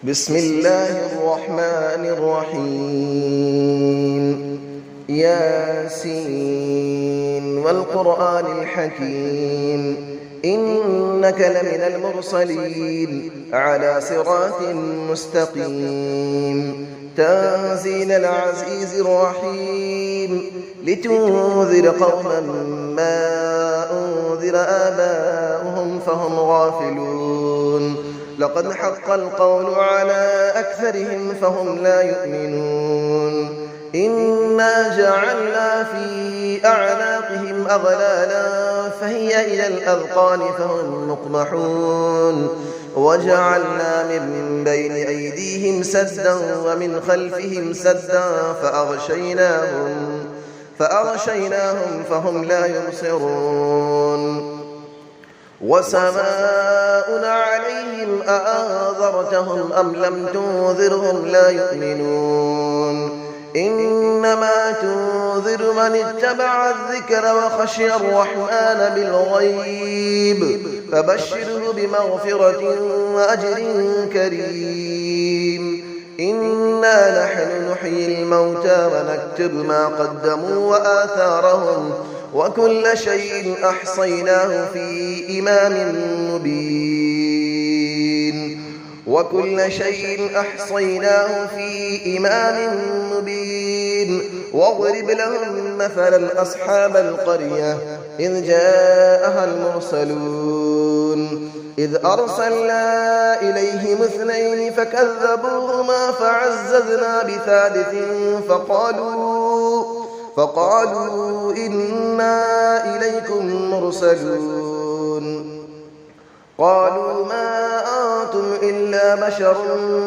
بسم الله الرحمن الرحيم ياسين والقرآن الحكيم إنك لمن المرسلين على صراط مستقيم تنزيل العزيز الرحيم لتنذر قوما ما أنذر آباؤهم فهم غافلون لقد حق القول على أكثرهم فهم لا يؤمنون إنا جعلنا في أعناقهم أغلالا فهي إلى الأذقان فهم مقمحون وجعلنا من بين أيديهم سدا ومن خلفهم سدا فأغشيناهم فهم لا يبصرون وسماء عليهم أأنذرتهم أم لم تنذرهم لا يؤمنون إنما تنذر من اتبع الذكر وخشي الرحمن بالغيب فبشره بمغفرة وأجر كريم إنا نحن نحيي الموتى ونكتب ما قدموا وآثارهم وكل شيء أحصيناه في إمام مبين واضرب لهم مثلا أصحاب القرية إذ جاءها المرسلون إذ أرسلنا إليهم 2 فكذبوهما فعززنا بثالث فقالوا إنا إليكم مرسلون قالوا ما أنتم إلا بشر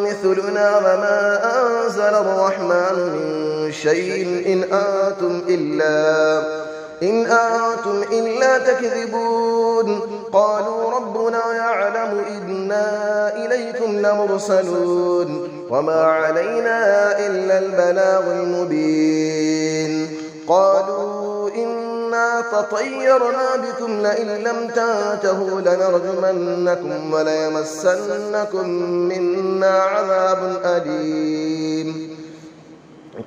مثلنا وما أنزل الرحمن من شيء إن أنتم إلا تكذبون قالوا ربنا يعلم إنا إليكم لمرسلون وما علينا إلا البلاغ المبين قالوا إنا تطيرنا بكم لئن لم تنتهوا لنرجمنكم وليمسنكم منا عذاب أليم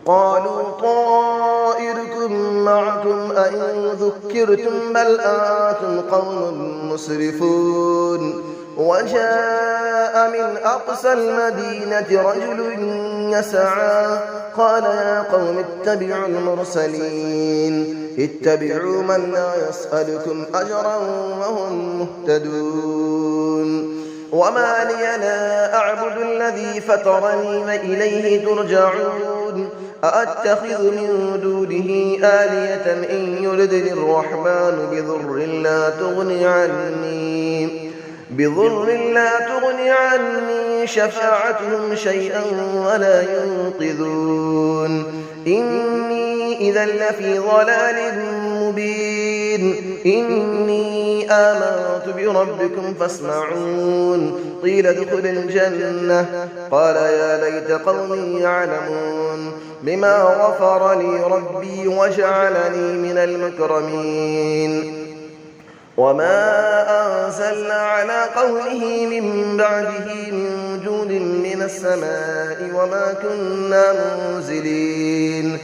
قالوا طائركم معكم أئن ذكرتم بل أنتم قوم مسرفون وجاء من أقصى المدينة رجل يسعى قال يا قوم اتبعوا المرسلين اتبعوا من لا يسألكم أجرا وهم مهتدون وما لي لا أعبد الذي فطرني وإليه ترجعون أأتخذ من دونه آلية إن يردني الرحمن بضر لا تغني عني شفاعتهم شيئا ولا ينقذون إني إذا لفي ضلال مبين إني آمنت بربكم فاسمعون قيل ادخل الجنة قال يا ليت قومي يعلمون بما غفر لي ربي وجعلني من المكرمين وما أنزلنا على قوله من بعده من جود من السماء وما كنا منزلين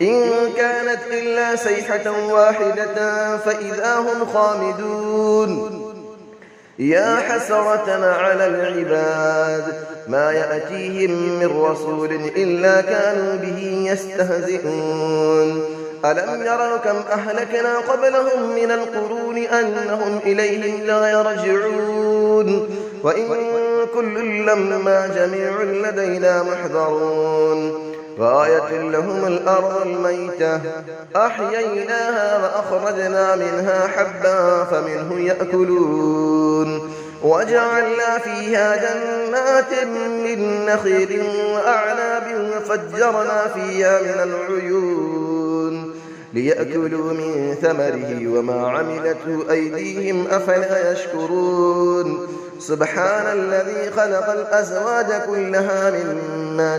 إن كانت إلا صيحة واحدة فإذا هم خامدون يا حسرة على العباد ما يأتيهم من رسول إلا كانوا به يستهزئون ألم يروا كم أهلكنا قبلهم من القرون أنهم إليهم لا يرجعون وإن كل لما جميع لدينا محضرون وآية لهم الأرض الميتة أحييناها وأخرجنا منها حبا فمنه يأكلون وجعلنا فيها جنات من نخيل وأعناب وفجرنا فيها من العيون ليأكلوا من ثمره وما عملته أيديهم أفلا يشكرون سبحان الذي خلق الأزواج كلها مما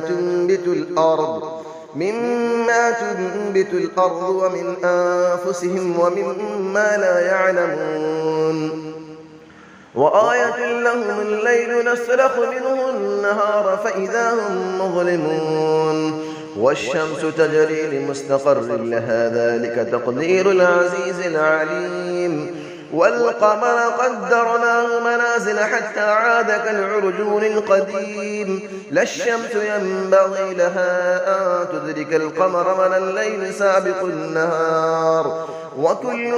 تنبت الأرض ومن أنفسهم ومما لا يعلمون وآية لهم الليل نسلخ منه النهار فإذا هم مظلمون والشمس تجري لمستقر لها ذلك تقدير العزيز العليم والقمر قدرناه منازل حتى عاد كالعرجون القديم لا الشمس ينبغي لها أن تدرك القمر ولا الليل سابق النهار وكل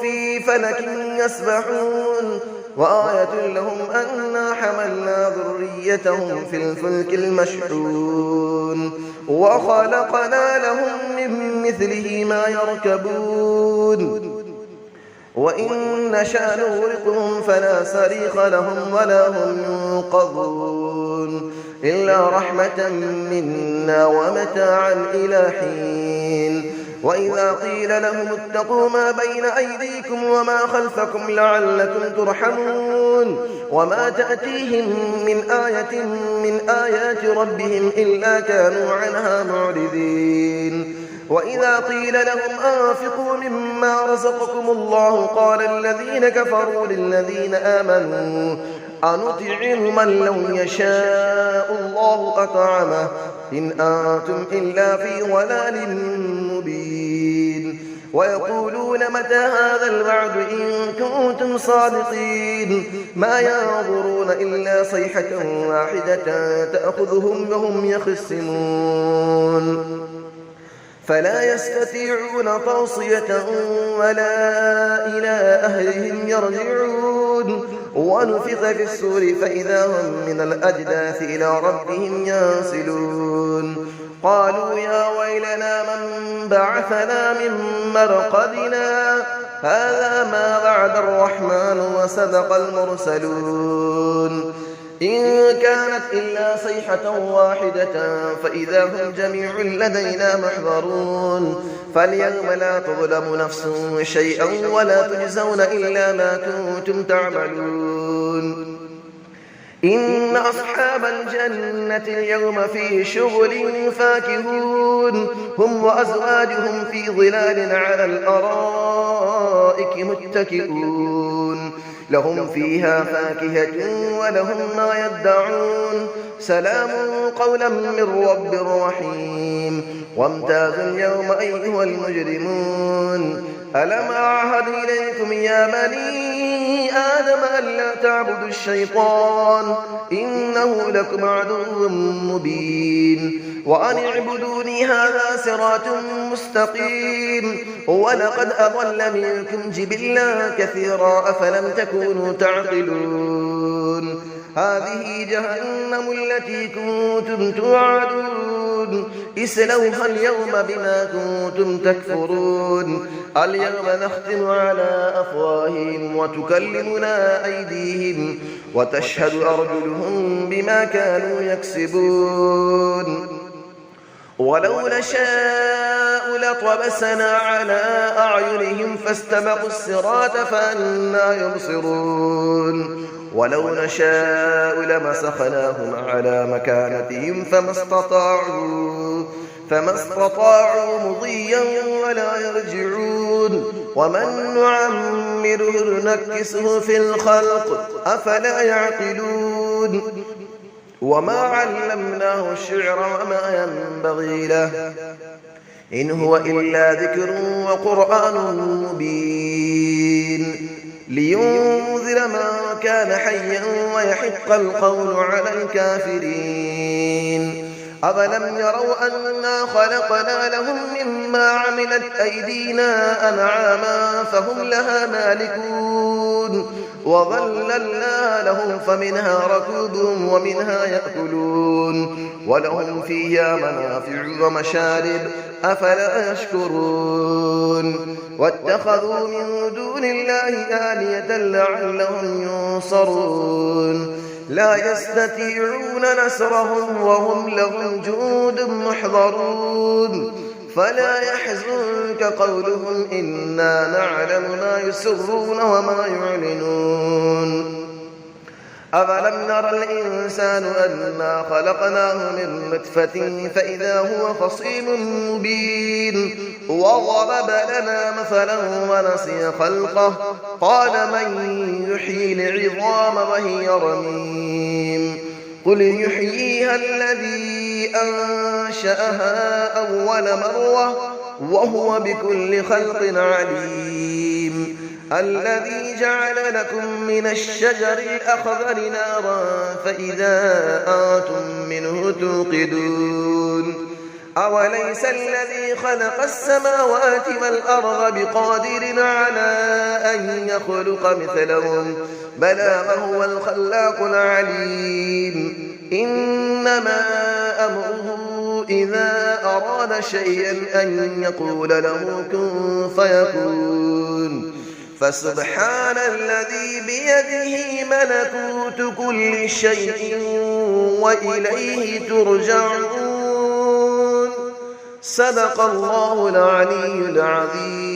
في فلك يسبحون وآية لهم أنا حملنا ذريتهم في الفلك المشحون وخلقنا لهم من مثله ما يركبون وإن نشأ نغرقهم فلا صريخ لهم ولا هم ينقذون إلا رحمة منا ومتاعا إلى حين وإذا قيل لهم اتقوا ما بين أيديكم وما خلفكم لعلكم ترحمون وما تأتيهم من آية من آيات ربهم إلا كانوا عنها معرضين وإذا قيل لهم أنفقوا مما رزقكم الله قال الذين كفروا للذين آمنوا أنطعم من لو يشاء الله أطعمه إن أنتم إلا في ضلال مبين ويقولون متى هذا الوعد إن كنتم صادقين ما ينظرون إلا صيحة واحدة تأخذهم وهم يخصمون فلا يستطيعون توصية ولا إلى أهلهم يرجعون ونفخ في السور فإذا هم من الأجداث إلى ربهم ينسلون قالوا يا ويلنا من بعثنا من مرقدنا هذا ما وعد الرحمن وصدق المرسلون إن كانت إلا صيحة واحدة فإذا هم جميع لدينا محضرون فاليوم لا تظلم نفس شيئا ولا تجزون إلا ما كنتم تعملون إن أصحاب الجنة اليوم في شغل فاكهون هم وأزواجهم في ظلال على الأرائك متكئون لهم فيها فاكهة ولهم ما يدعون سلام قولا من رب رحيم وامتازوا اليوم أيها المجرمون ألم أعهد إليكم يا بني آدم ألا تعبدوا الشيطان إنه لكم عدو مبين وأن اعبدوني هذا صراط مستقيم ولقد أضل منكم جبلا كثيرا أفلم تكونوا تعقلون هذه جهنم التي كنتم توعدون اسلوها اليوم بما كنتم تكفرون اليوم نختم على أفواههم وتكلمنا أيديهم وتشهد أرجلهم بما كانوا يكسبون ولو نشاء لطمسنا على أعينهم فاستبقوا الصراط فأنى يبصرون ولو نشاء لمسخناهم على مكانتهم فما استطاعوا مضيا ولا يرجعون ومن نعمره نكسه في الخلق أفلا يعقلون وما علمناه الشعر وما ينبغي له إن هو إلا ذكر وقرآن مبين لينذر من كان حيا ويحق القول على الكافرين أفلم يروا أنا خلقنا لهم مما عملت أيدينا أنعاما فهم لها مالكون وظللنا لهم فمنها ركوبهم ومنها يأكلون ولهم فيها منافع ومشارب أفلا يشكرون واتخذوا من دون الله آلية لعلهم ينصرون لا يستطيعون نصرهم وهم لهم جند محضرون فلا يحزنك قولهم إنا نعلم ما يسرون وما يعلنون أفلم نرى الإنسان أنا خلقناه من نطفة فإذا هو خصيم مبين وضرب لنا مثلا ونسي خلقه قال من يحيي العظام وهي رميم قل يحييها الذي أنشأها أول مرة وهو بكل خلق عليم الذي جعل لكم من الشجر الأخضر نارا فإذا أنتم منه توقدون أوليس الذي خلق السماوات والأرض بقادر على أن يخلق مثلهم بلى وهو الخلاق العليم إنما أمره إذا أراد شيئا أن يقول له كن فيكون فسبحان الذي بيده ملكوت كل شيء وإليه ترجعون صدق الله العلي العظيم.